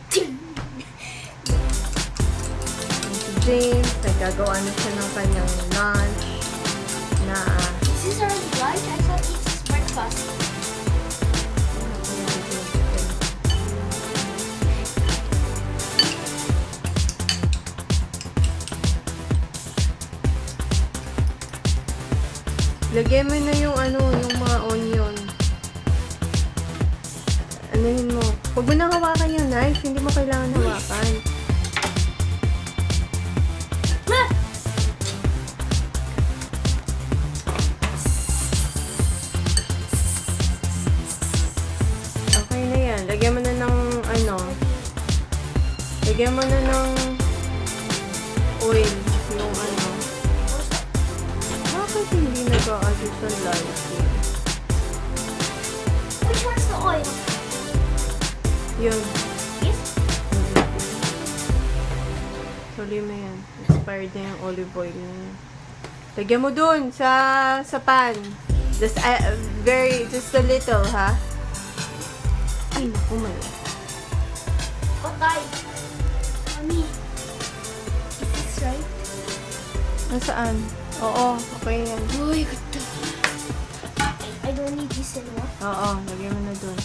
Si James, nagagawa na siya ng kanyang lunch na This is our lunch? I thought this is breakfast. Lagyan mo na yung yung mga onion. Anuhin mo. Huwag mo nang hawakan yung knife. Hindi mo kailangan hawakan. Okay na yan. Lagyan mo na ng lagyan mo na ng oil. Yung bakit hindi nag-a-adjust sa lighting? Which one's the oil? Yun. This? Tuloy mo yan. Expired na yung olive oil na yan. Lagyan mo dun sa pan. Just just a little, ha? Ay, naku, mali. Patay. Mommy. Is this right? Nasaan? Oo, okay yan. Uy, ganda. I don't need this anymore. Oo, lagyan mo na dun.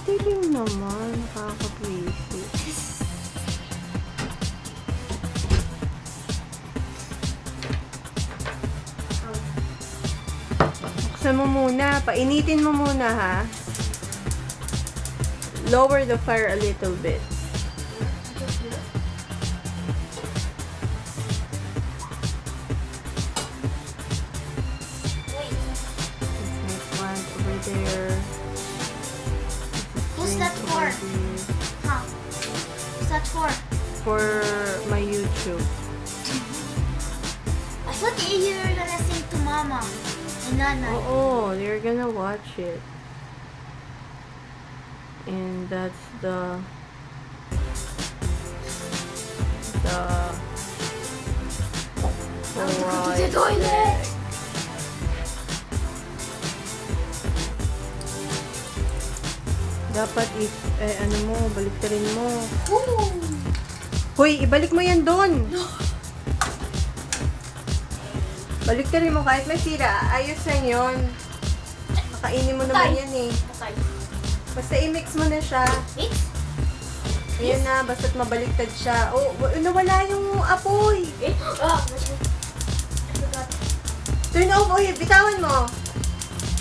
Dilim naman. Nakaka-basic. Buksan mo muna. Painitin mo muna, ha? Lower the fire a little bit. Wait. Next one over there. Who's that Drink for? over there. Huh? Who's that for? For my YouTube. I thought you were gonna sing to Mama and Nana. Oh, you're gonna watch it. And that's the I'm going to the fried toilet. dapat baliktarin mo. Ooh. Hoy, ibalik mo yan doon. Baliktarin mo kahit may sira. Ayos lang yun. Nakainin mo naman yan eh. Okay. Basta i-mix mo na siya. Mix? Ayan na, basta't mabaliktad siya. Oh, nawala yung apoy. Eh? Ah, I forgot. Turn off, oy, bitawan mo.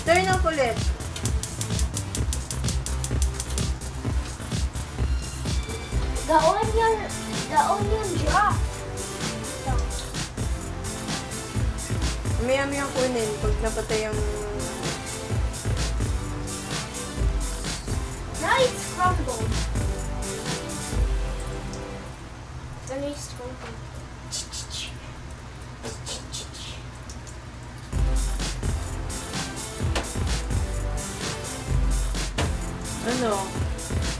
Turn off ulit. The onion dropped. Maya-maya kunin pag napatay ang... Now it's crumbled. Then it's crumbled. Ano?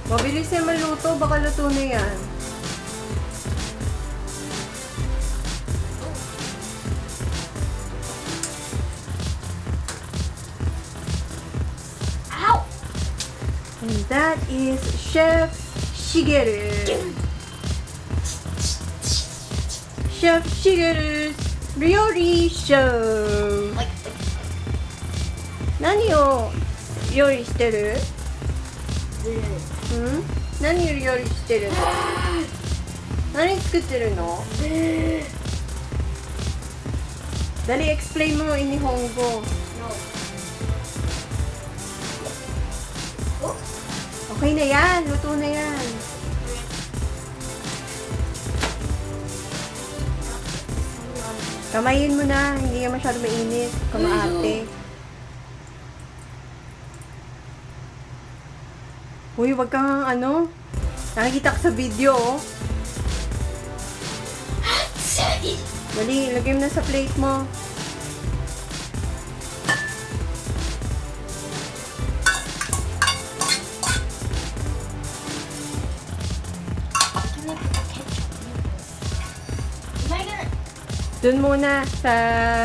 Mabilis yan maluto, baka luto na yan. Ow! And that is Chef Shigeru. Chef Shigeru's Ryori Show. Like, 何を料理してる？何を料理してるの？何作ってるの？Dali, explain mo in Nihongo. no. Oh, Okay na yan, luto na yan. Kamayin mo na, hindi yan masyado mainit. Kamaate. Uy, wag kang nakikita ka sa video, oh. Dali, lagay mo na sa plate mo. can I put the ketchup? Am I gonna... Doon muna sa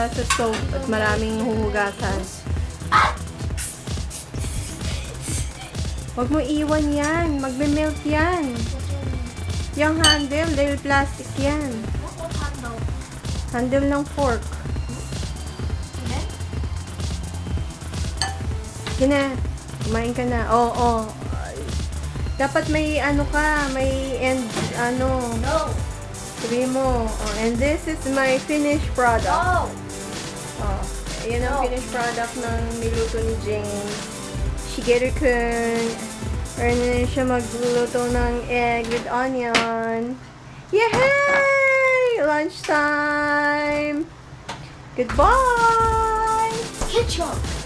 stove at maraming huhugasan. Huwag mo iwan yan. Magme-melt yan. Yung handle, dahil plastic yan. What handle? Handle ng fork. Then? Gina, kumain ka na. Oo. Dapat may ano ka, may end, ano. No. Sabi mo. Oh, and this is my finished product. No. Oh, ayan ang No. finished product ng niluto ni James. Shigeru-kun. Meron na siya magluluto ng egg with onion. Yay! Lunchtime! Goodbye! Ketchup.